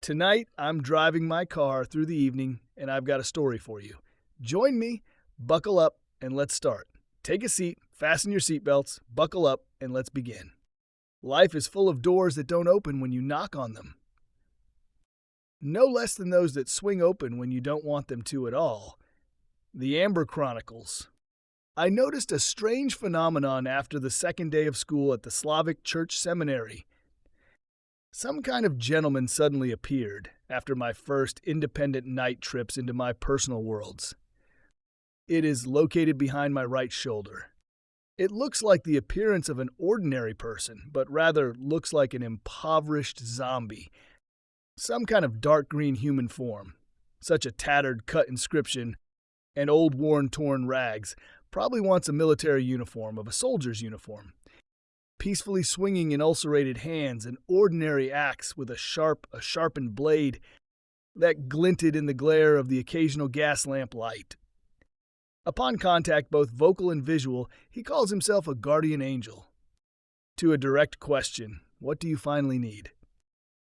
Tonight, I'm driving my car through the evening, and I've got a story for you. Join me, buckle up, and let's start. Take a seat, fasten your seatbelts, buckle up, and let's begin. Life is full of doors that don't open when you knock on them. No less than those that swing open when you don't want them to at all. The Amber Chronicles. I noticed a strange phenomenon after the second day of school at the Slavic Church Seminary. Some kind of gentleman suddenly appeared after my first independent night trips into my personal worlds. It is located behind my right shoulder. It looks like the appearance of an ordinary person, but rather looks like an impoverished zombie. Some kind of dark green human form. Such a tattered cut inscription and old worn torn rags. Probably wants a military uniform of a soldier's uniform. Peacefully swinging in ulcerated hands an ordinary axe with a sharpened blade that glinted in the glare of the occasional gas lamp light. Upon contact, both vocal and visual, he calls himself a guardian angel. To a direct question, "What do you finally need?"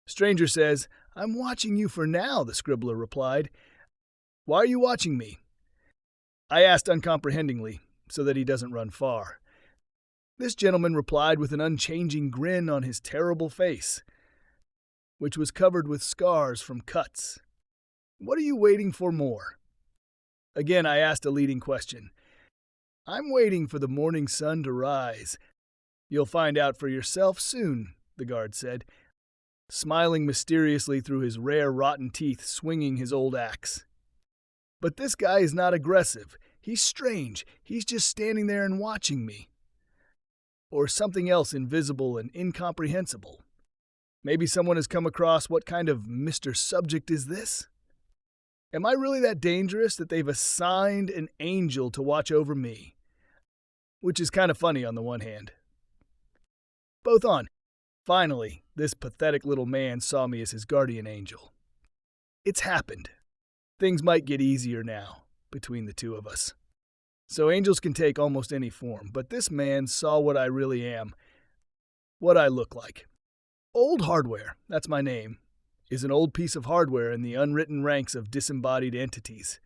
Stranger says, "I'm watching you for now," the scribbler replied. "Why are you watching me?" I asked uncomprehendingly, so that he doesn't run far. This gentleman replied with an unchanging grin on his terrible face, which was covered with scars from cuts. "What are you waiting for more?" Again I asked a leading question. "I'm waiting for the morning sun to rise. You'll find out for yourself soon," the guard said, smiling mysteriously through his rare rotten teeth, swinging his old axe. But this guy is not aggressive. He's strange. He's just standing there and watching me. Or something else invisible and incomprehensible. Maybe someone has come across what kind of Mr. Subject is this? Am I really that dangerous that they've assigned an angel to watch over me? Which is kind of funny on the one hand. Both on. Finally, this pathetic little man saw me as his guardian angel. It's happened. Things might get easier now, between the two of us. So angels can take almost any form, but this man saw what I really am, what I look like. Old Hardware, that's my name, is an old piece of hardware in the unwritten ranks of disembodied entities.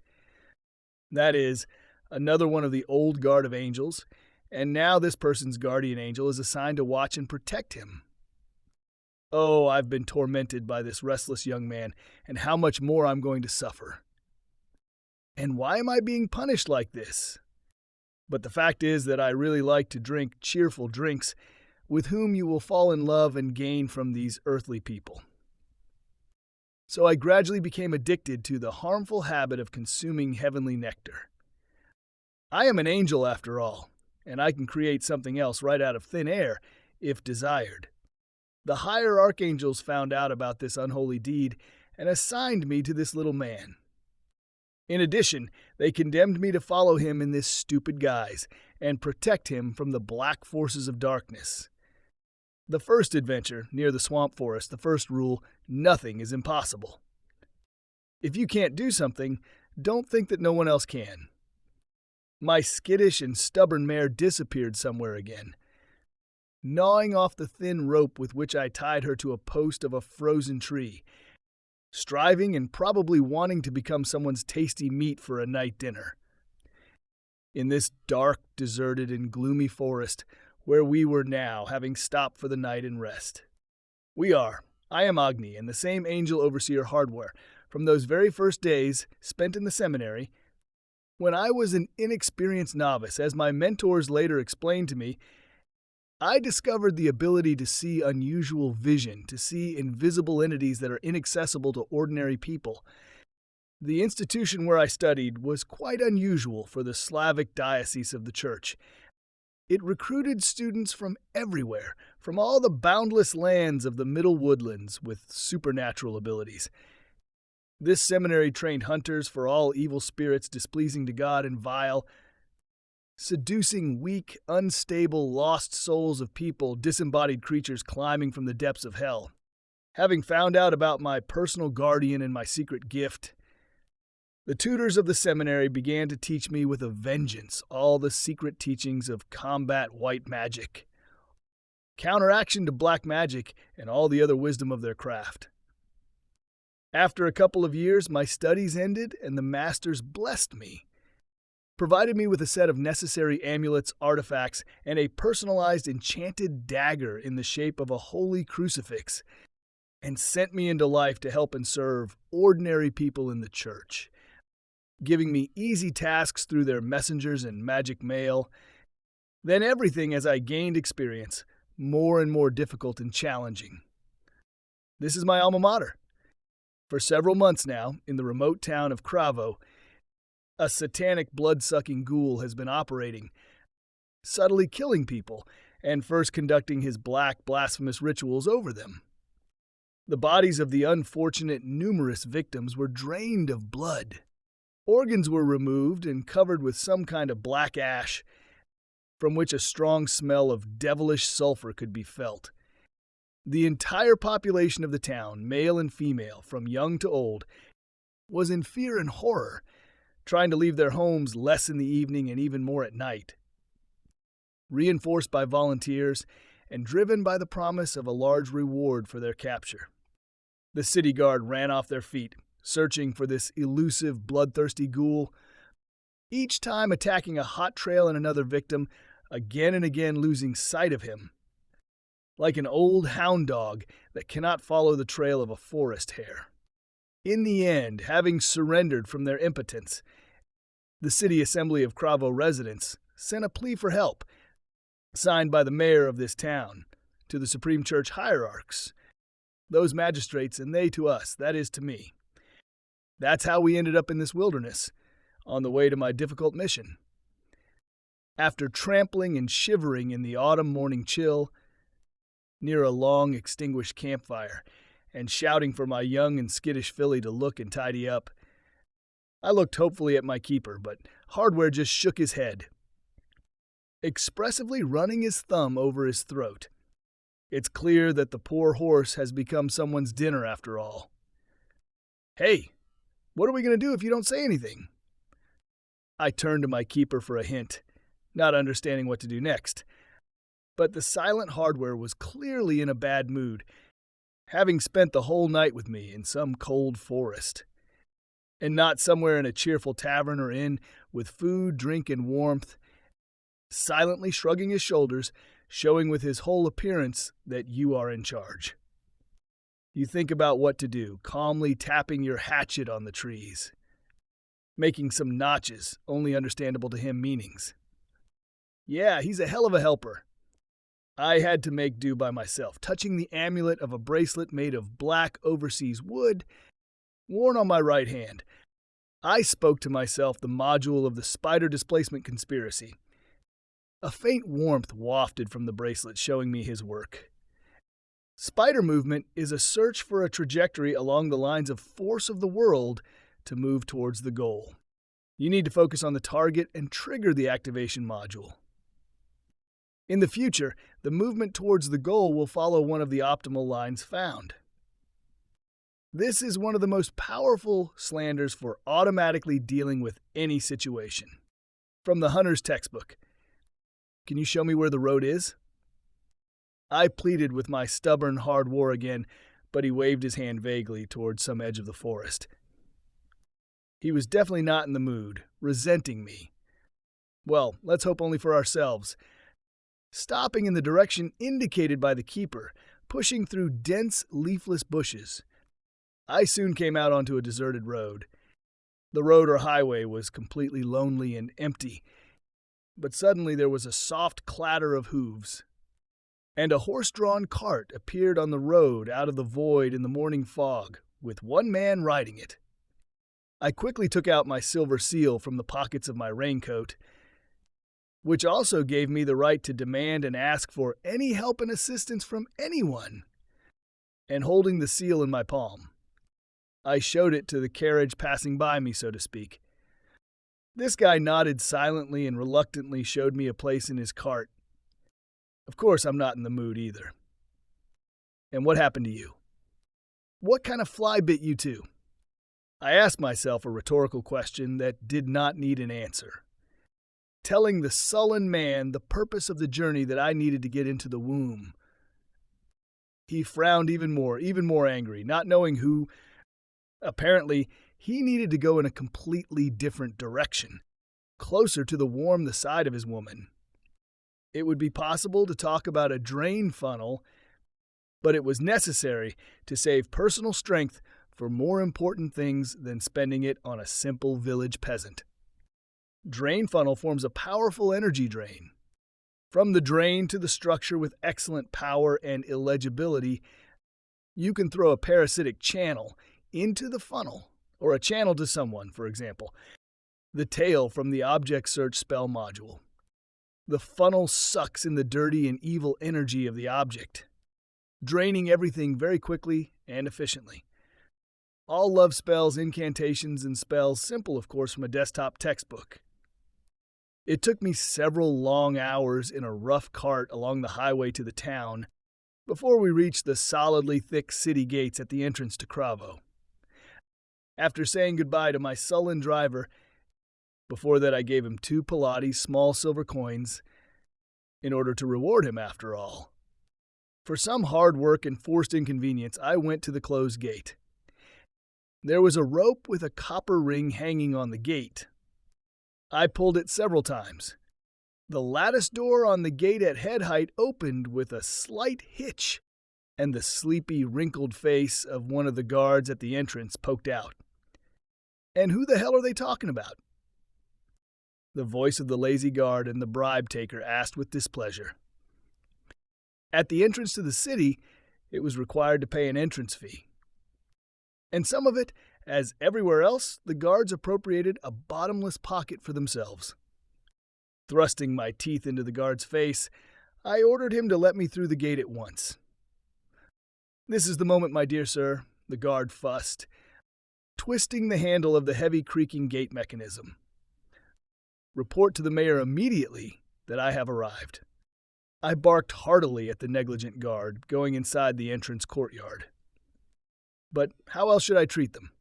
That is, another one of the old guard of angels, and now this person's guardian angel is assigned to watch and protect him. Oh, I've been tormented by this restless young man, and how much more I'm going to suffer. And why am I being punished like this? But the fact is that I really like to drink cheerful drinks with whom you will fall in love and gain from these earthly people. So I gradually became addicted to the harmful habit of consuming heavenly nectar. I am an angel after all, and I can create something else right out of thin air, if desired. The higher archangels found out about this unholy deed and assigned me to this little man. In addition, they condemned me to follow him in this stupid guise and protect him from the black forces of darkness. The first adventure, near the swamp forest, the first rule, nothing is impossible. If you can't do something, don't think that no one else can. My skittish and stubborn mare disappeared somewhere again, gnawing off the thin rope with which I tied her to a post of a frozen tree, striving and probably wanting to become someone's tasty meat for a night dinner. In this dark, deserted, and gloomy forest, where we were now, having stopped for the night and rest. I am Agni, and the same angel overseer Hardware, from those very first days spent in the seminary, when I was an inexperienced novice, as my mentors later explained to me. I discovered the ability to see unusual vision, to see invisible entities that are inaccessible to ordinary people. The institution where I studied was quite unusual for the Slavic diocese of the church. It recruited students from everywhere, from all the boundless lands of the middle woodlands with supernatural abilities. This seminary trained hunters for all evil spirits displeasing to God and vile, seducing weak, unstable, lost souls of people, disembodied creatures climbing from the depths of hell. Having found out about my personal guardian and my secret gift, the tutors of the seminary began to teach me with a vengeance all the secret teachings of combat white magic, counteraction to black magic, and all the other wisdom of their craft. After a couple of years, my studies ended and the masters blessed me, provided me with a set of necessary amulets, artifacts, and a personalized enchanted dagger in the shape of a holy crucifix, and sent me into life to help and serve ordinary people in the church, giving me easy tasks through their messengers and magic mail. Then everything, as I gained experience, more and more difficult and challenging. This is my alma mater. For several months now, in the remote town of Cravo, a satanic blood-sucking ghoul has been operating, subtly killing people, and first conducting his black, blasphemous rituals over them. The bodies of the unfortunate numerous victims were drained of blood. Organs were removed and covered with some kind of black ash, from which a strong smell of devilish sulfur could be felt. The entire population of the town, male and female, from young to old, was in fear and horror, trying to leave their homes less in the evening and even more at night. Reinforced by volunteers and driven by the promise of a large reward for their capture, the city guard ran off their feet, searching for this elusive, bloodthirsty ghoul, each time attacking a hot trail and another victim, again and again losing sight of him, like an old hound dog that cannot follow the trail of a forest hare. In the end, having surrendered from their impotence, the City Assembly of Cravo residents sent a plea for help, signed by the mayor of this town, to the Supreme Church hierarchs, those magistrates, and they to us, that is to me. That's how we ended up in this wilderness, on the way to my difficult mission. After trampling and shivering in the autumn morning chill, near a long extinguished campfire, and shouting for my young and skittish filly to look and tidy up, I looked hopefully at my keeper, but Hardware just shook his head, expressively running his thumb over his throat. It's clear that the poor horse has become someone's dinner after all. Hey, what are we going to do if you don't say anything? I turned to my keeper for a hint, not understanding what to do next. But the silent Hardware was clearly in a bad mood, having spent the whole night with me in some cold forest, and not somewhere in a cheerful tavern or inn with food, drink, and warmth, silently shrugging his shoulders, showing with his whole appearance that you are in charge. You think about what to do, calmly tapping your hatchet on the trees, making some notches, only understandable to him meanings. Yeah, he's a hell of a helper. I had to make do by myself, touching the amulet of a bracelet made of black overseas wood, worn on my right hand. I spoke to myself the module of the spider displacement conspiracy. A faint warmth wafted from the bracelet, showing me his work. Spider movement is a search for a trajectory along the lines of force of the world to move towards the goal. You need to focus on the target and trigger the activation module. In the future, the movement towards the goal will follow one of the optimal lines found. This is one of the most powerful slanders for automatically dealing with any situation. From the Hunter's textbook. Can you show me where the road is? I pleaded with my stubborn Hardware again, but he waved his hand vaguely towards some edge of the forest. He was definitely not in the mood, resenting me. Well, let's hope only for ourselves. Stopping in the direction indicated by the keeper, pushing through dense, leafless bushes, I soon came out onto a deserted road. The road or highway was completely lonely and empty, but suddenly there was a soft clatter of hooves, and a horse-drawn cart appeared on the road out of the void in the morning fog, with one man riding it. I quickly took out my silver seal from the pockets of my raincoat, which also gave me the right to demand and ask for any help and assistance from anyone. And holding the seal in my palm, I showed it to the carriage passing by me, so to speak. This guy nodded silently and reluctantly showed me a place in his cart. Of course, I'm not in the mood either. And what happened to you? What kind of fly bit you too? I asked myself a rhetorical question that did not need an answer, telling the sullen man the purpose of the journey that I needed to get into the womb. He frowned even more angry, not knowing who Apparently, he needed to go in a completely different direction, closer to the side of his woman. It would be possible to talk about a drain funnel, but it was necessary to save personal strength for more important things than spending it on a simple village peasant. Drain funnel forms a powerful energy drain. From the drain to the structure with excellent power and illegibility, you can throw a parasitic channel into the funnel, or a channel to someone, for example. The tail from the object search spell module. The funnel sucks in the dirty and evil energy of the object, draining everything very quickly and efficiently. All love spells, incantations, and spells, simple of course from a desktop textbook. It took me several long hours in a rough cart along the highway to the town before we reached the solidly thick city gates at the entrance to Cravo. After saying goodbye to my sullen driver, before that I gave him 2 Pilates small silver coins in order to reward him after all. For some hard work and forced inconvenience, I went to the closed gate. There was a rope with a copper ring hanging on the gate. I pulled it several times. The lattice door on the gate at head height opened with a slight hitch, and the sleepy, wrinkled face of one of the guards at the entrance poked out. And who the hell are they talking about? The voice of the lazy guard and the bribe taker asked with displeasure. At the entrance to the city, it was required to pay an entrance fee. And some of it, as everywhere else, the guards appropriated a bottomless pocket for themselves. Thrusting my teeth into the guard's face, I ordered him to let me through the gate at once. "This is the moment, my dear sir," the guard fussed, twisting the handle of the heavy creaking gate mechanism. "Report to the mayor immediately that I have arrived." I barked heartily at the negligent guard, going inside the entrance courtyard. But how else should I treat them?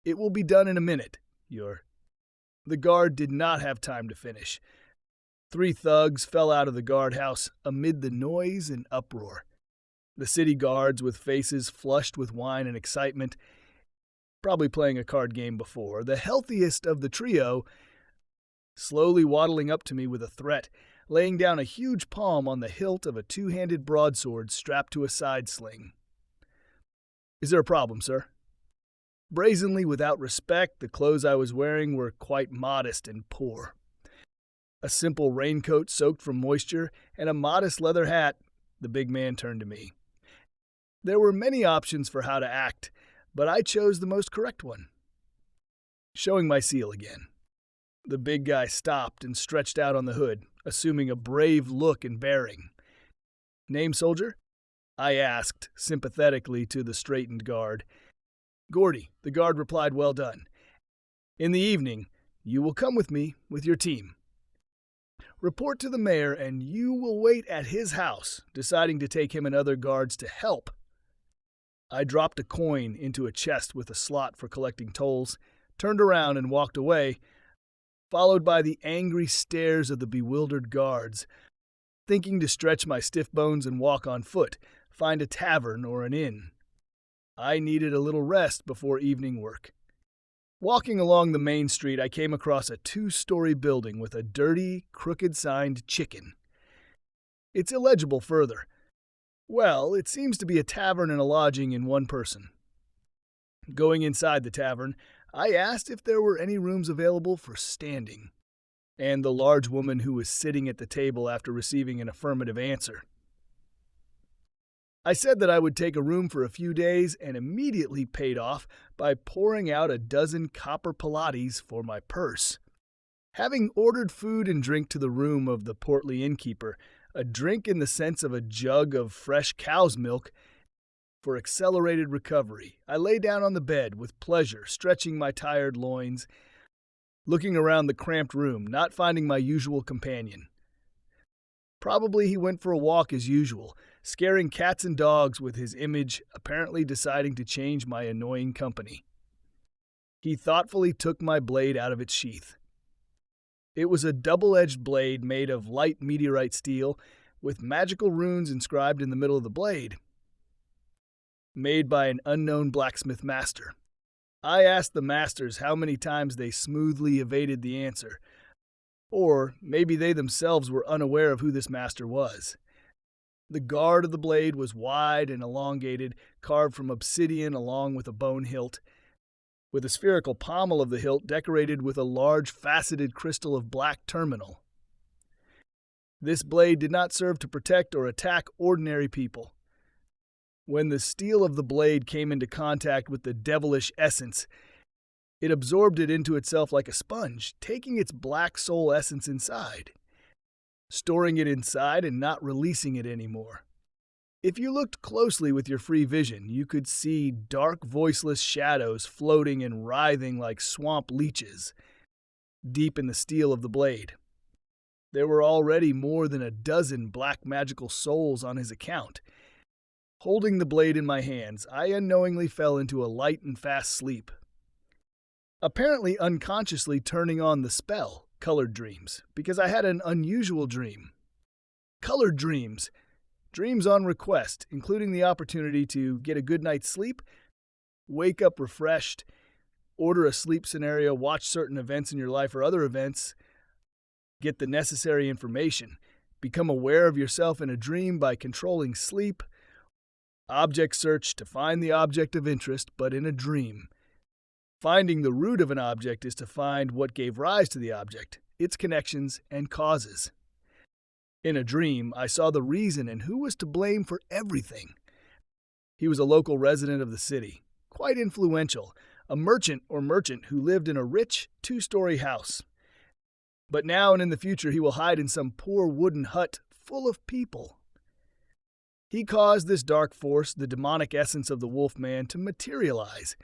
"It will be done in a minute, Your." The guard did not have time to finish. 3 thugs fell out of the guardhouse amid the noise and uproar. The city guards, with faces flushed with wine and excitement, probably playing a card game before, the healthiest of the trio, slowly waddling up to me with a threat, laying down a huge palm on the hilt of a 2-handed broadsword strapped to a side sling. "Is there a problem, sir?" Brazenly without respect, the clothes I was wearing were quite modest and poor. A simple raincoat soaked from moisture and a modest leather hat, the big man turned to me. There were many options for how to act, but I chose the most correct one. Showing my seal again. The big guy stopped and stretched out on the hood, assuming a brave look and bearing. "Name, soldier?" I asked, sympathetically to the straightened guard. "Gordy," the guard replied, "well done. In the evening, you will come with me with your team. Report to the mayor and you will wait at his house, deciding to take him and other guards to help." I dropped a coin into a chest with a slot for collecting tolls, turned around and walked away, followed by the angry stares of the bewildered guards, thinking to stretch my stiff bones and walk on foot, find a tavern or an inn. I needed a little rest before evening work. Walking along the main street, I came across a 2-story building with a dirty, crooked-signed chicken. It's illegible further. Well, it seems to be a tavern and a lodging in one person. Going inside the tavern, I asked if there were any rooms available for standing, and the large woman who was sitting at the table after receiving an affirmative answer. I said that I would take a room for a few days and immediately paid off by pouring out a dozen copper Pilates for my purse. Having ordered food and drink to the room of the portly innkeeper, a drink in the sense of a jug of fresh cow's milk, for accelerated recovery, I lay down on the bed with pleasure, stretching my tired loins, looking around the cramped room, not finding my usual companion. Probably he went for a walk as usual, scaring cats and dogs with his image, apparently deciding to change my annoying company. He thoughtfully took my blade out of its sheath. It was a double-edged blade made of light meteorite steel, with magical runes inscribed in the middle of the blade. Made by an unknown blacksmith master. I asked the masters how many times they smoothly evaded the answer, or maybe they themselves were unaware of who this master was. The guard of the blade was wide and elongated, carved from obsidian along with a bone hilt, with a spherical pommel of the hilt decorated with a large faceted crystal of black terminal. This blade did not serve to protect or attack ordinary people. When the steel of the blade came into contact with the devilish essence, it absorbed it into itself like a sponge, taking its black soul essence inside, storing it inside and not releasing it anymore. If you looked closely with your free vision, you could see dark, voiceless shadows floating and writhing like swamp leeches deep in the steel of the blade. There were already more than a dozen black magical souls on his account. Holding the blade in my hands, I unknowingly fell into a light and fast sleep, apparently unconsciously turning on the spell, Colored Dreams, because I had an unusual dream. Colored Dreams. Dreams on request, including the opportunity to get a good night's sleep, wake up refreshed, order a sleep scenario, watch certain events in your life or other events, get the necessary information, become aware of yourself in a dream by controlling sleep, object search to find the object of interest, but in a dream. Finding the root of an object is to find what gave rise to the object, its connections and causes. In a dream, I saw the reason and who was to blame for everything. He was a local resident of the city, quite influential, a merchant who lived in a rich two-story house. But now and in the future he will hide in some poor wooden hut full of people. He caused this dark force, the demonic essence of the Wolfman, to materialize,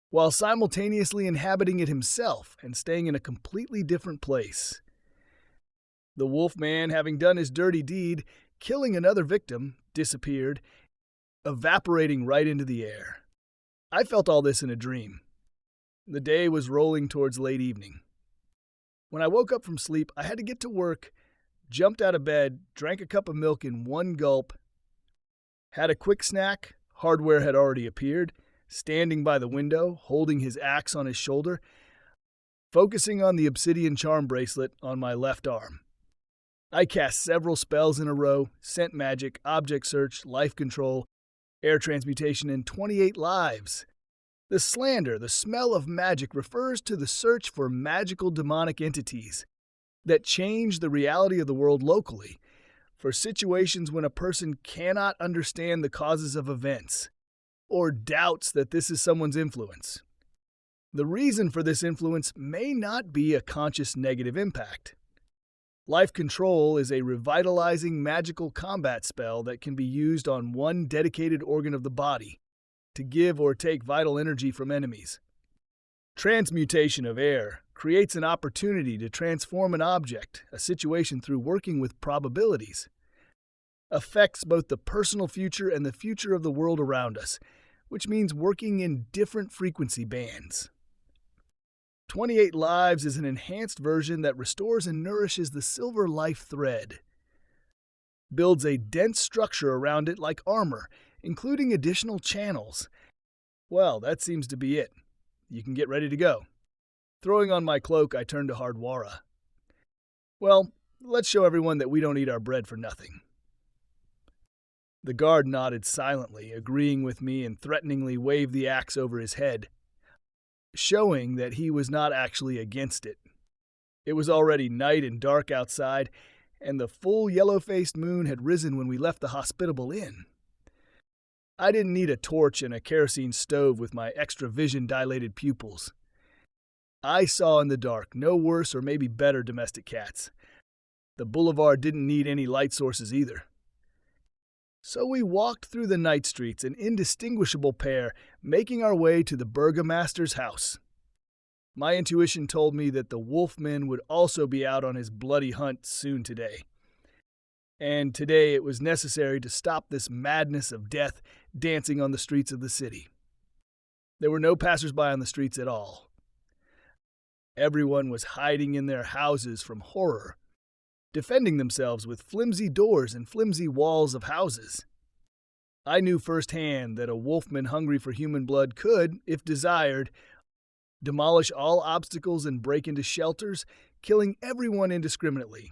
while simultaneously inhabiting it himself and staying in a completely different place. The Wolfman, having done his dirty deed, killing another victim, disappeared, evaporating right into the air. I felt all this in a dream. The day was rolling towards late evening. When I woke up from sleep, I had to get to work, jumped out of bed, drank a cup of milk in one gulp, had a quick snack. Hardware had already appeared, standing by the window, holding his axe on his shoulder, focusing on the obsidian charm bracelet on my left arm. I cast several spells in a row, scent magic, object search, life control, air transmutation, and 28 lives. The slander, the smell of magic, refers to the search for magical demonic entities that change the reality of the world locally, for situations when a person cannot understand the causes of events, or doubts that this is someone's influence. The reason for this influence may not be a conscious negative impact. Life Control is a revitalizing magical combat spell that can be used on one dedicated organ of the body to give or take vital energy from enemies. Transmutation of air creates an opportunity to transform an object, a situation through working with probabilities. Affects both the personal future and the future of the world around us, which means working in different frequency bands. 28 Lives is an enhanced version that restores and nourishes the silver life thread. Builds a dense structure around it like armor, including additional channels. Well, that seems to be it. You can get ready to go. Throwing on my cloak, I turned to Hardwara. Well, let's show everyone that we don't eat our bread for nothing. The guard nodded silently, agreeing with me, and threateningly waved the axe over his head, showing that he was not actually against it. It was already night and dark outside, and the full yellow-faced moon had risen when we left the hospitable inn. I didn't need a torch and a kerosene stove with my extra vision-dilated pupils. I saw in the dark no worse or maybe better domestic cats. The boulevard didn't need any light sources either. So we walked through the night streets, an indistinguishable pair, making our way to the burgomaster's house. My intuition told me that the Wolfman would also be out on his bloody hunt soon today. And today it was necessary to stop this madness of death dancing on the streets of the city. There were no passers-by on the streets at all. Everyone was hiding in their houses from horror, defending themselves with flimsy doors and flimsy walls of houses. I knew firsthand that a wolfman hungry for human blood could, if desired, demolish all obstacles and break into shelters, killing everyone indiscriminately,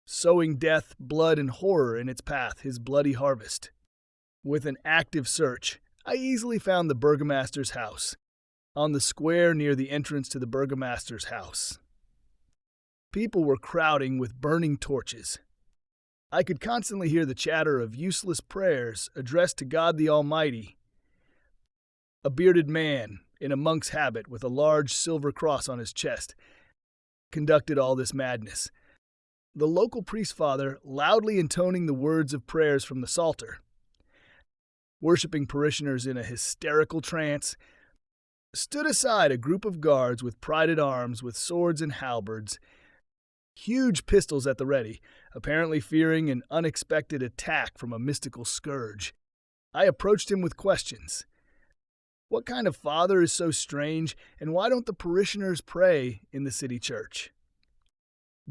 sowing death, blood, and horror in its path, his bloody harvest. With an active search, I easily found the burgomaster's house, on the square near the entrance to the burgomaster's house. People were crowding with burning torches. I could constantly hear the chatter of useless prayers addressed to God the Almighty. A bearded man, in a monk's habit with a large silver cross on his chest, conducted all this madness. The local priest father loudly intoning the words of prayers from the Psalter. Worshipping parishioners in a hysterical trance, stood aside a group of guards with prided arms with swords and halberds, huge pistols at the ready, apparently fearing an unexpected attack from a mystical scourge. I approached him with questions. What kind of father is so strange, and why don't the parishioners pray in the city church?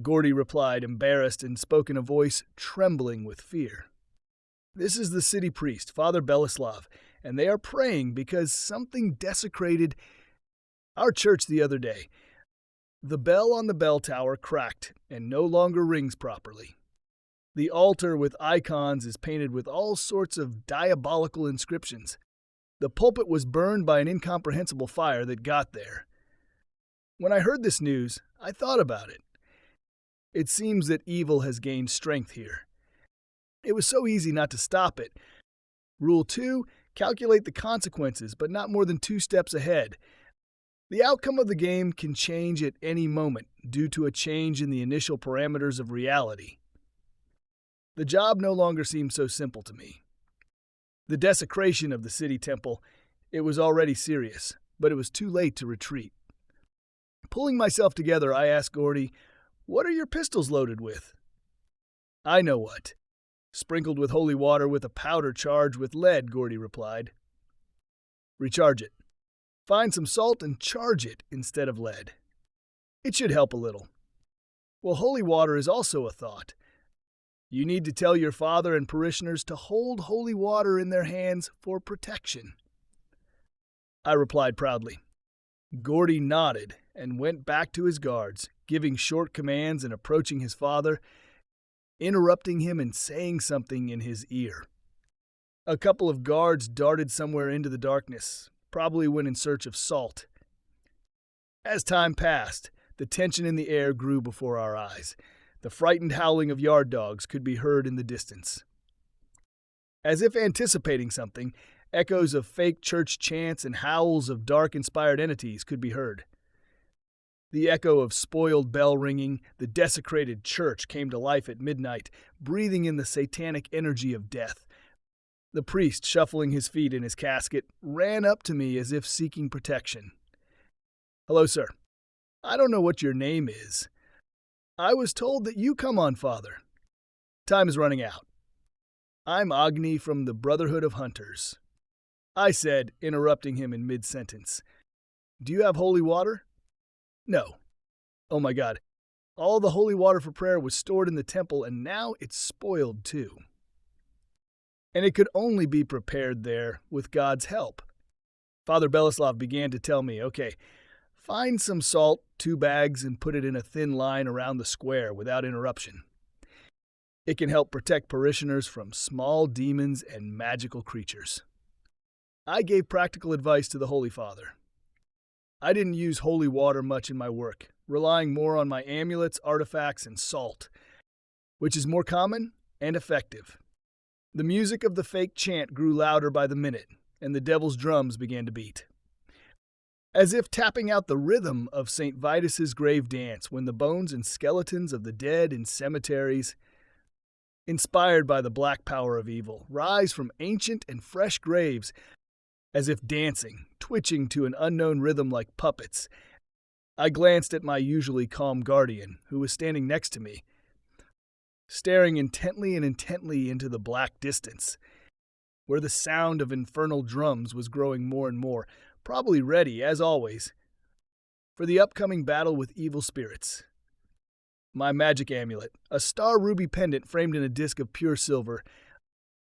Gordy replied, embarrassed, and spoke in a voice trembling with fear. This is the city priest, Father Belislav, and they are praying because something desecrated our church the other day. The bell on the bell tower cracked and no longer rings properly. The altar with icons is painted with all sorts of diabolical inscriptions. The pulpit was burned by an incomprehensible fire that got there. When I heard this news, I thought about it. It seems that evil has gained strength here. It was so easy not to stop it. Rule 2, calculate the consequences, but not more than 2 steps ahead. The outcome of the game can change at any moment due to a change in the initial parameters of reality. The job no longer seemed so simple to me. The desecration of the city temple, it was already serious, but it was too late to retreat. Pulling myself together, I asked Gordy, "What are your pistols loaded with?" "I know what. Sprinkled with holy water with a powder charged with lead," Gordy replied. "Recharge it. Find some salt and charge it instead of lead. It should help a little." Well, holy water is also a thought. You need to tell your father and parishioners to hold holy water in their hands for protection. I replied proudly. Gordy nodded and went back to his guards, giving short commands and approaching his father, interrupting him and saying something in his ear. A couple of guards darted somewhere into the darkness, probably went in search of salt. As time passed, the tension in the air grew before our eyes. The frightened howling of yard dogs could be heard in the distance. As if anticipating something, echoes of fake church chants and howls of dark-inspired entities could be heard. The echo of spoiled bell ringing, the desecrated church came to life at midnight, breathing in the satanic energy of death. The priest, shuffling his feet in his casket, ran up to me as if seeking protection. "Hello, sir. I don't know what your name is. I was told that you come on, Father. Time is running out. I'm Agni from the Brotherhood of Hunters," I said, interrupting him in mid-sentence. "Do you have holy water?" "No." "Oh my God. All the holy water for prayer was stored in the temple, and now it's spoiled too. And it could only be prepared there with God's help." Father Belislav began to tell me, "Okay, find some salt, 2 bags, and put it in a thin line around the square without interruption. It can help protect parishioners from small demons and magical creatures." I gave practical advice to the Holy Father. I didn't use holy water much in my work, relying more on my amulets, artifacts, and salt, which is more common and effective. The music of the fake chant grew louder by the minute, and the devil's drums began to beat, as if tapping out the rhythm of St. Vitus's grave dance when the bones and skeletons of the dead in cemeteries, inspired by the black power of evil, rise from ancient and fresh graves, as if dancing, twitching to an unknown rhythm like puppets. I glanced at my usually calm guardian, who was standing next to me, staring intently into the black distance, where the sound of infernal drums was growing more and more, probably ready, as always, for the upcoming battle with evil spirits. My magic amulet, a star ruby pendant framed in a disc of pure silver,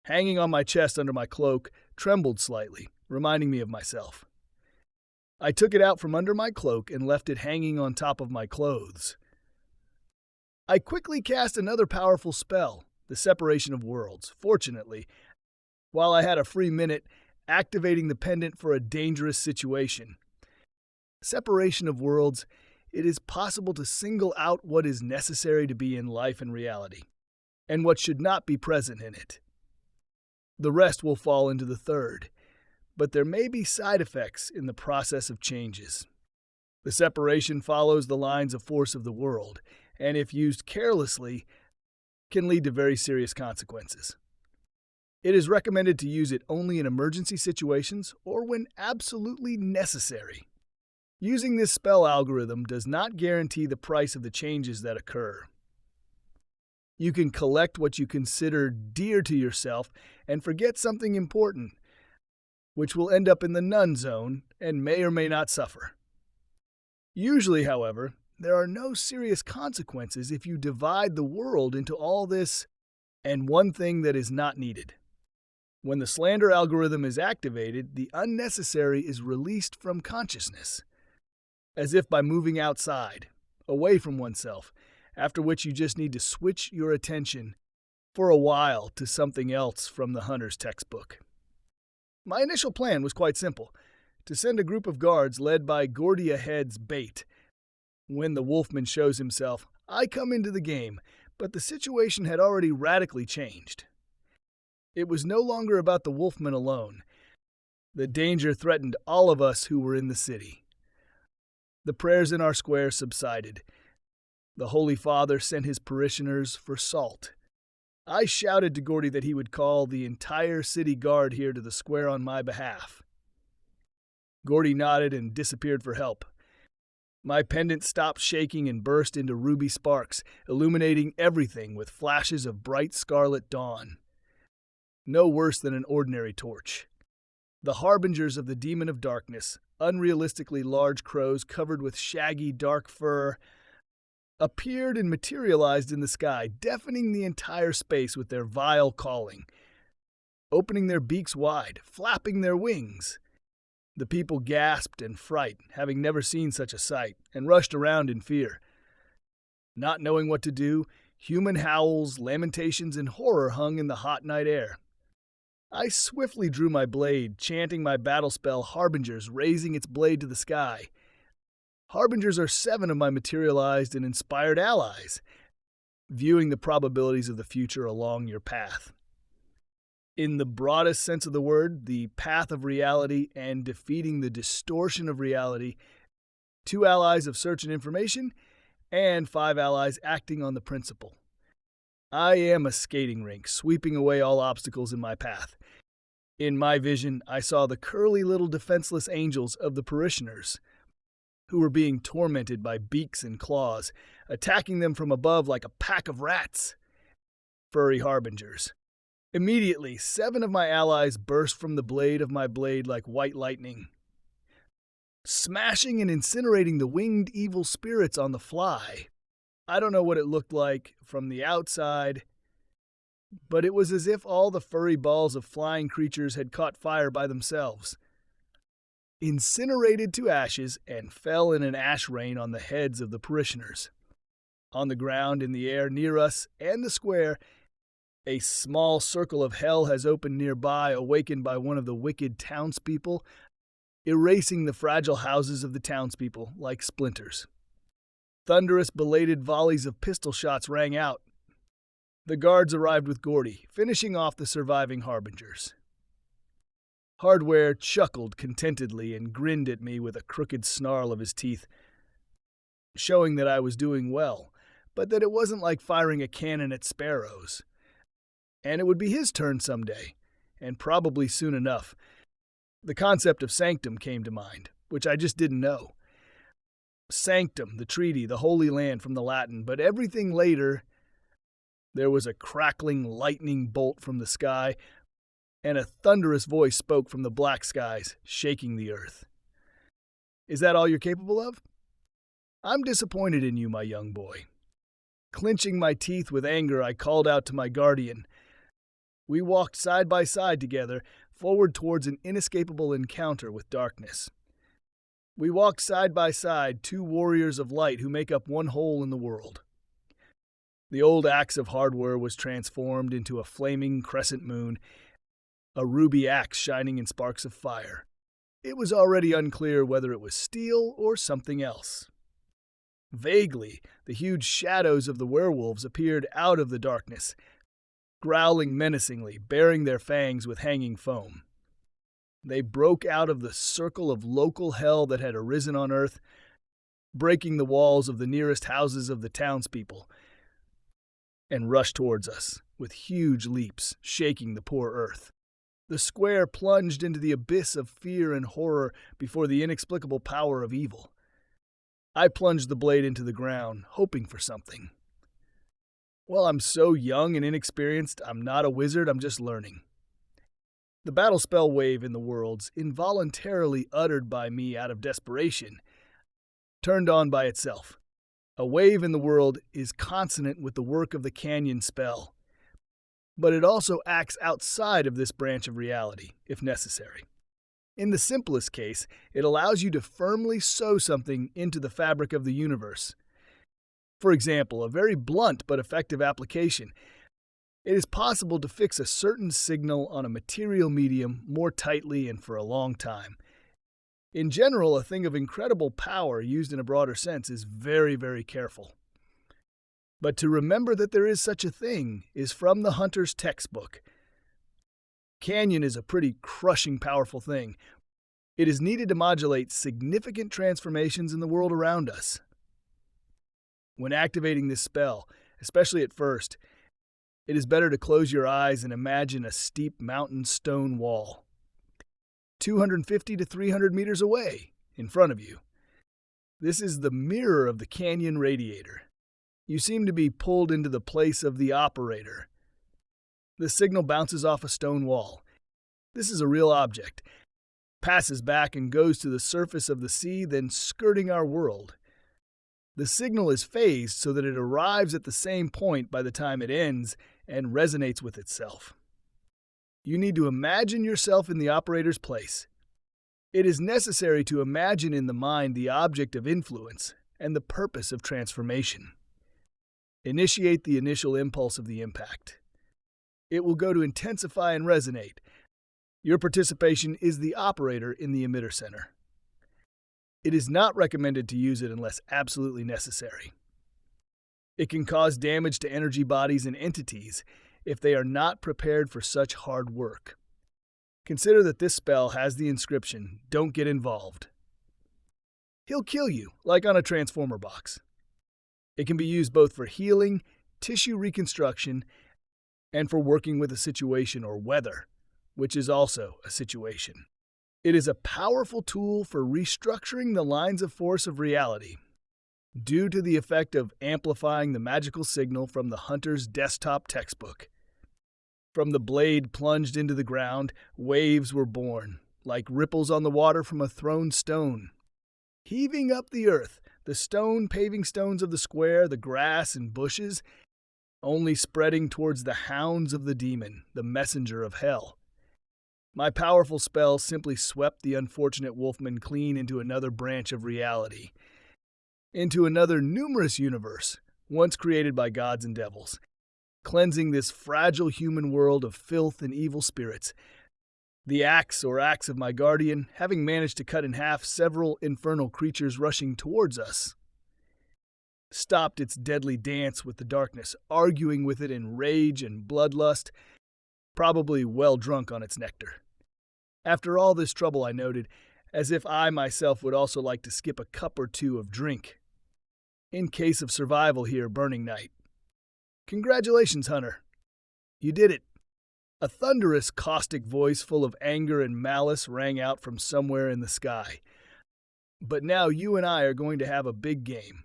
hanging on my chest under my cloak, trembled slightly, reminding me of myself. I took it out from under my cloak and left it hanging on top of my clothes. I quickly cast another powerful spell, the Separation of Worlds, fortunately, while I had a free minute, activating the pendant for a dangerous situation. Separation of Worlds, it is possible to single out what is necessary to be in life and reality, and what should not be present in it. The rest will fall into the third, but there may be side effects in the process of changes. The separation follows the lines of force of the world, and if used carelessly, can lead to very serious consequences. It is recommended to use it only in emergency situations or when absolutely necessary. Using this spell algorithm does not guarantee the price of the changes that occur. You can collect what you consider dear to yourself and forget something important, which will end up in the none zone and may or may not suffer. Usually, however, there are no serious consequences if you divide the world into all this and one thing that is not needed. When the slander algorithm is activated, the unnecessary is released from consciousness, as if by moving outside, away from oneself, after which you just need to switch your attention for a while to something else from the hunter's textbook. My initial plan was quite simple, to send a group of guards led by Gordy Ahead's Bait. When the wolfman shows himself, I come into the game, but the situation had already radically changed. It was no longer about the wolfman alone. The danger threatened all of us who were in the city. The prayers in our square subsided. The Holy Father sent his parishioners for salt. I shouted to Gordy that he would call the entire city guard here to the square on my behalf. Gordy nodded and disappeared for help. My pendant stopped shaking and burst into ruby sparks, illuminating everything with flashes of bright scarlet dawn. No worse than an ordinary torch. The harbingers of the demon of darkness, unrealistically large crows covered with shaggy dark fur, appeared and materialized in the sky, deafening the entire space with their vile calling, opening their beaks wide, flapping their wings. The people gasped in fright, having never seen such a sight, and rushed around in fear. Not knowing what to do, human howls, lamentations, and horror hung in the hot night air. I swiftly drew my blade, chanting my battle spell Harbingers, raising its blade to the sky. Harbingers are 7 of my materialized and inspired allies, viewing the probabilities of the future along your path. In the broadest sense of the word, the path of reality and defeating the distortion of reality, 2 allies of search and information, and 5 allies acting on the principle. I am a skating rink, sweeping away all obstacles in my path. In my vision, I saw the curly little defenseless angels of the parishioners, who were being tormented by beaks and claws, attacking them from above like a pack of rats. Furry harbingers. Immediately, 7 of my allies burst from the blade of my blade like white lightning, smashing and incinerating the winged evil spirits on the fly. I don't know what it looked like from the outside, but it was as if all the furry balls of flying creatures had caught fire by themselves, incinerated to ashes, and fell in an ash rain on the heads of the parishioners. On the ground, in the air, near us, and the square, a small circle of hell has opened nearby, awakened by one of the wicked townspeople, erasing the fragile houses of the townspeople like splinters. Thunderous, belated volleys of pistol shots rang out. The guards arrived with Gordy, finishing off the surviving harbingers. Hardware chuckled contentedly and grinned at me with a crooked snarl of his teeth, showing that I was doing well, but that it wasn't like firing a cannon at sparrows. And it would be his turn someday, and probably soon enough. The concept of sanctum came to mind, which I just didn't know. Sanctum, the treaty, the Holy Land from the Latin, but everything later. There was a crackling lightning bolt from the sky, and a thunderous voice spoke from the black skies, shaking the earth. Is that all you're capable of? I'm disappointed in you, my young boy. Clenching my teeth with anger, I called out to my guardian, We walked side by side together, forward towards an inescapable encounter with darkness. We walked side by side, two warriors of light who make up one whole in the world. The old axe of hardware was transformed into a flaming crescent moon, a ruby axe shining in sparks of fire. It was already unclear whether it was steel or something else. Vaguely, the huge shadows of the werewolves appeared out of the darkness, growling menacingly, baring their fangs with hanging foam. They broke out of the circle of local hell that had arisen on earth, breaking the walls of the nearest houses of the townspeople, and rushed towards us, with huge leaps, shaking the poor earth. The square plunged into the abyss of fear and horror before the inexplicable power of evil. I plunged the blade into the ground, hoping for something. Well, I'm so young and inexperienced, I'm not a wizard, I'm just learning. The battle spell wave in the worlds, involuntarily uttered by me out of desperation, turned on by itself. A wave in the world is consonant with the work of the canyon spell, but it also acts outside of this branch of reality, if necessary. In the simplest case, it allows you to firmly sew something into the fabric of the universe. For example, a very blunt but effective application. It is possible to fix a certain signal on a material medium more tightly and for a long time. In general, a thing of incredible power used in a broader sense is very, very careful. But to remember that there is such a thing is from the hunter's textbook. Canyon is a pretty crushing, powerful thing. It is needed to modulate significant transformations in the world around us. When activating this spell, especially at first, it is better to close your eyes and imagine a steep mountain stone wall, 250 to 300 meters away, in front of you. This is the mirror of the canyon radiator. You seem to be pulled into the place of the operator. The signal bounces off a stone wall. This is a real object, passes back and goes to the surface of the sea, then skirting our world. The signal is phased so that it arrives at the same point by the time it ends and resonates with itself. You need to imagine yourself in the operator's place. It is necessary to imagine in the mind the object of influence and the purpose of transformation. Initiate the initial impulse of the impact. It will go to intensify and resonate. Your participation is the operator in the emitter center. It is not recommended to use it unless absolutely necessary. It can cause damage to energy bodies and entities if they are not prepared for such hard work. Consider that this spell has the inscription, "Don't get involved." He'll kill you, like on a transformer box. It can be used both for healing, tissue reconstruction, and for working with a situation or weather, which is also a situation. It is a powerful tool for restructuring the lines of force of reality, due to the effect of amplifying the magical signal from the hunter's desktop textbook. From the blade plunged into the ground, waves were born, like ripples on the water from a thrown stone. Heaving up the earth, the stone paving stones of the square, the grass and bushes, only spreading towards the hounds of the demon, the messenger of hell. My powerful spell simply swept the unfortunate wolfman clean into another branch of reality, into another numerous universe, once created by gods and devils, cleansing this fragile human world of filth and evil spirits. The axe of my guardian, having managed to cut in half several infernal creatures rushing towards us, stopped its deadly dance with the darkness, arguing with it in rage and bloodlust, probably well drunk on its nectar. After all this trouble, I noted, as if I myself would also like to skip a cup or two of drink, in case of survival here, Burning Night. Congratulations, Hunter. You did it. A thunderous, caustic voice full of anger and malice rang out from somewhere in the sky. But now you and I are going to have a big game.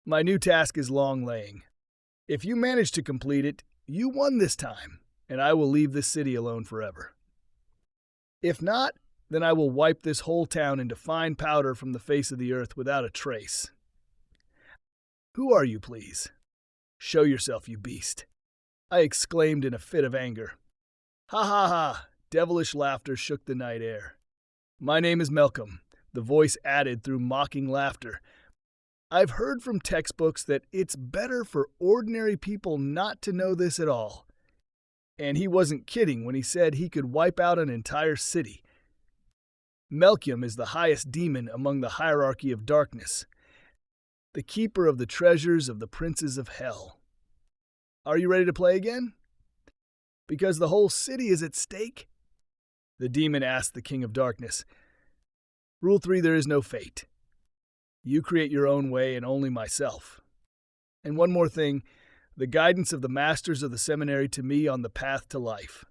My new task is long laying. If you manage to complete it, you won this time, and I will leave this city alone forever. If not, then I will wipe this whole town into fine powder from the face of the earth without a trace. Who are you, please? Show yourself, you beast. I exclaimed in a fit of anger. Ha ha ha! Devilish laughter shook the night air. My name is Malcolm, the voice added through mocking laughter. I've heard from textbooks that it's better for ordinary people not to know this at all. And he wasn't kidding when he said he could wipe out an entire city. Melchium is the highest demon among the hierarchy of darkness, the keeper of the treasures of the princes of hell. Are you ready to play again? Because the whole city is at stake? The demon asked the king of darkness. Rule 3, there is no fate. You create your own way and only myself. And one more thing, the guidance of the masters of the seminary to me on the path to life.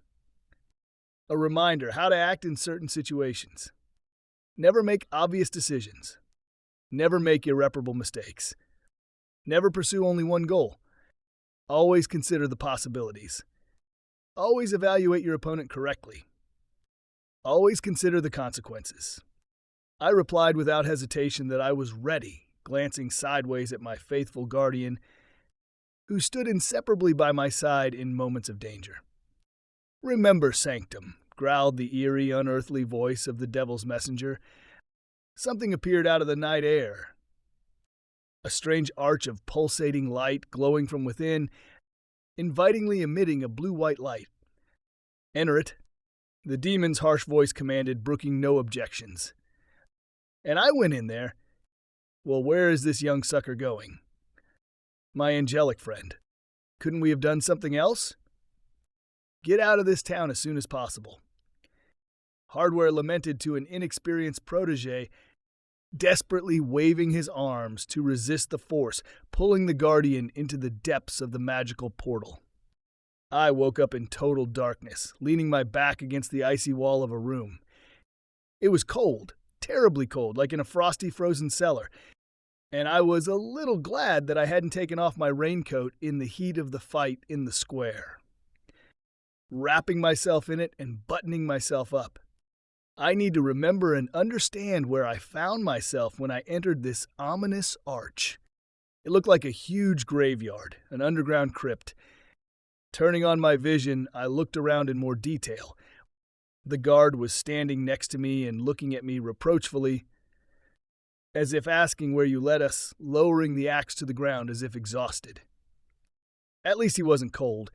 A reminder how to act in certain situations. Never make obvious decisions. Never make irreparable mistakes. Never pursue only one goal. Always consider the possibilities. Always evaluate your opponent correctly. Always consider the consequences. I replied without hesitation that I was ready, glancing sideways at my faithful guardian, who stood inseparably by my side in moments of danger. Remember, Sanctum, growled the eerie, unearthly voice of the devil's messenger. Something appeared out of the night air. A strange arch of pulsating light glowing from within, invitingly emitting a blue-white light. Enter it, the demon's harsh voice commanded, brooking no objections. And I went in there. Well, where is this young sucker going? My angelic friend. Couldn't we have done something else? Get out of this town as soon as possible. Hardware lamented to an inexperienced protege, desperately waving his arms to resist the force, pulling the guardian into the depths of the magical portal. I woke up in total darkness, leaning my back against the icy wall of a room. It was cold, terribly cold, like in a frosty frozen cellar, and I was a little glad that I hadn't taken off my raincoat in the heat of the fight in the square. Wrapping myself in it and buttoning myself up. I need to remember and understand where I found myself when I entered this ominous arch. It looked like a huge graveyard, an underground crypt. Turning on my vision, I looked around in more detail. The guard was standing next to me and looking at me reproachfully, as if asking where you led us, lowering the axe to the ground as if exhausted. At least he wasn't cold.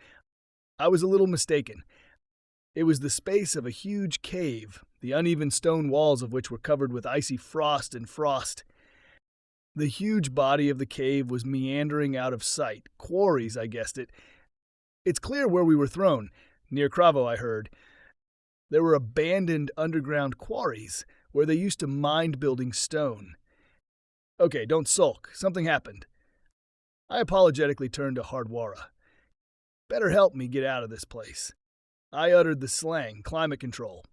I was a little mistaken. It was the space of a huge cave, the uneven stone walls of which were covered with icy frost and frost. The huge body of the cave was meandering out of sight. Quarries, I guessed it. It's clear where we were thrown. Near Cravo, I heard. There were abandoned underground quarries where they used to mine building stone. Okay, don't sulk. Something happened. I apologetically turned to Hardwara. Better help me get out of this place. I uttered the slang, climate control.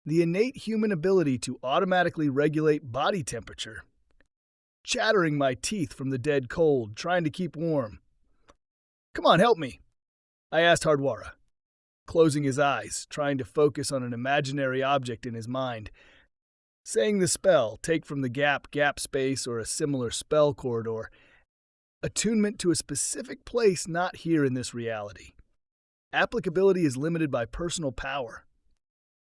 The innate human ability to automatically regulate body temperature. Chattering my teeth from the dead cold, trying to keep warm. Come on, help me, I asked Hardwara, closing his eyes, trying to focus on an imaginary object in his mind. Saying the spell, take from the gap space, or a similar spell corridor. Attunement to a specific place not here in this reality. Applicability is limited by personal power.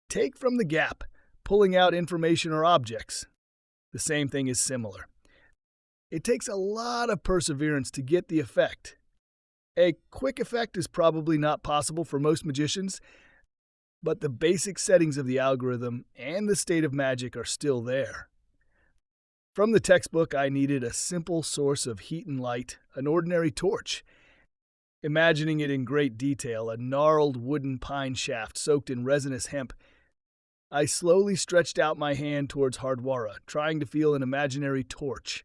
Take from the gap, pulling out information or objects. The same thing is similar. It takes a lot of perseverance to get the effect. A quick effect is probably not possible for most magicians, but the basic settings of the algorithm and the state of magic are still there. From the textbook, I needed a simple source of heat and light, an ordinary torch. Imagining it in great detail, a gnarled wooden pine shaft soaked in resinous hemp, I slowly stretched out my hand towards Hardwara, trying to feel an imaginary torch.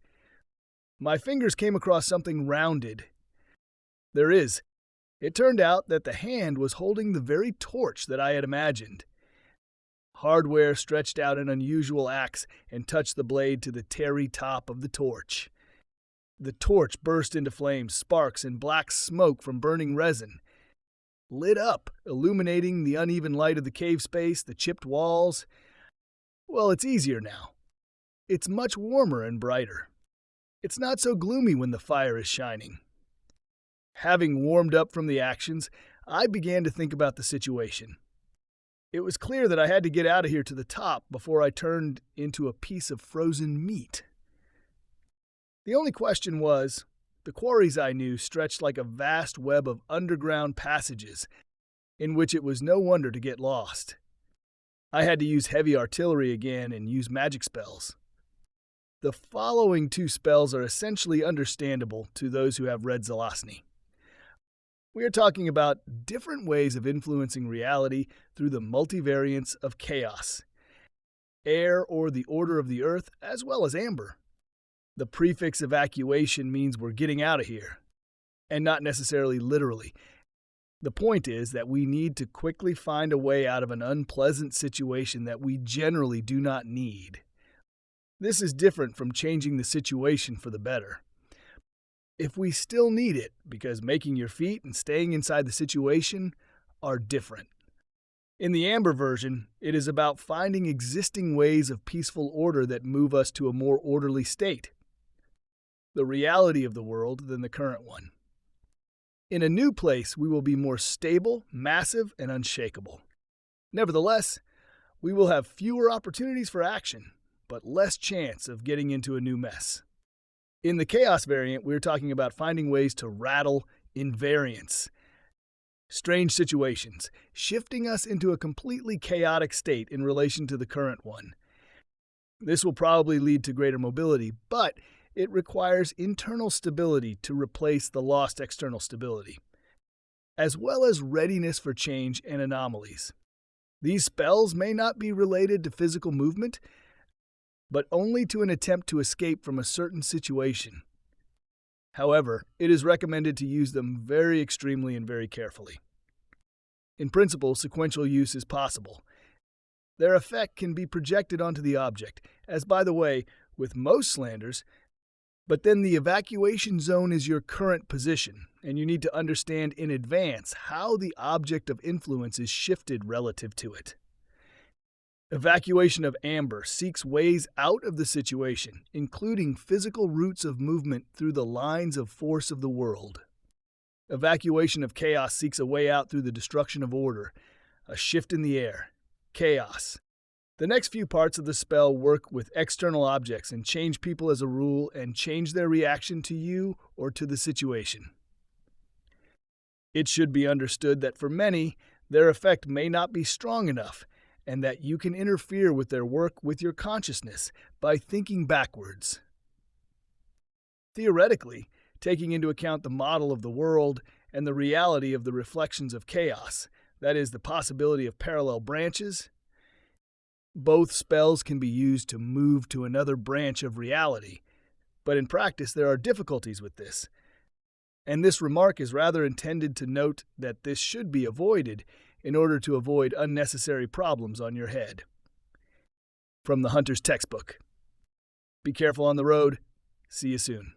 My fingers came across something rounded. There is. It turned out that the hand was holding the very torch that I had imagined. Hardware stretched out an unusual axe and touched the blade to the tarry top of the torch. The torch burst into flames, sparks, and black smoke from burning resin. Lit up, illuminating the uneven light of the cave space, the chipped walls. Well, it's easier now. It's much warmer and brighter. It's not so gloomy when the fire is shining. Having warmed up from the actions, I began to think about the situation. It was clear that I had to get out of here to the top before I turned into a piece of frozen meat. The only question was, the quarries I knew stretched like a vast web of underground passages in which it was no wonder to get lost. I had to use heavy artillery again and use magic spells. The following two spells are essentially understandable to those who have read Zelazny. We are talking about different ways of influencing reality through the multivariance of chaos, air or the order of the earth, as well as amber. The prefix evacuation means we're getting out of here, and not necessarily literally. The point is that we need to quickly find a way out of an unpleasant situation that we generally do not need. This is different from changing the situation for the better. If we still need it, because making your feet and staying inside the situation are different. In the Amber version, it is about finding existing ways of peaceful order that move us to a more orderly state, the reality of the world, than the current one. In a new place, we will be more stable, massive, and unshakable. Nevertheless, we will have fewer opportunities for action, but less chance of getting into a new mess. In the Chaos variant, we're talking about finding ways to rattle invariance, strange situations, shifting us into a completely chaotic state in relation to the current one. This will probably lead to greater mobility, but it requires internal stability to replace the lost external stability, as well as readiness for change and anomalies. These spells may not be related to physical movement, but only to an attempt to escape from a certain situation. However, it is recommended to use them very extremely and very carefully. In principle, sequential use is possible. Their effect can be projected onto the object, as by the way, with most slanders, but then the evacuation zone is your current position, and you need to understand in advance how the object of influence is shifted relative to it. Evacuation of Amber seeks ways out of the situation, including physical routes of movement through the lines of force of the world. Evacuation of Chaos seeks a way out through the destruction of order, a shift in the air, chaos. The next few parts of the spell work with external objects and change people as a rule and change their reaction to you or to the situation. It should be understood that for many, their effect may not be strong enough, and that you can interfere with their work with your consciousness by thinking backwards. Theoretically, taking into account the model of the world and the reality of the reflections of chaos, that is, the possibility of parallel branches, both spells can be used to move to another branch of reality, but in practice there are difficulties with this. And this remark is rather intended to note that this should be avoided in order to avoid unnecessary problems on your head. From the Hunter's Textbook. Be careful on the road. See you soon.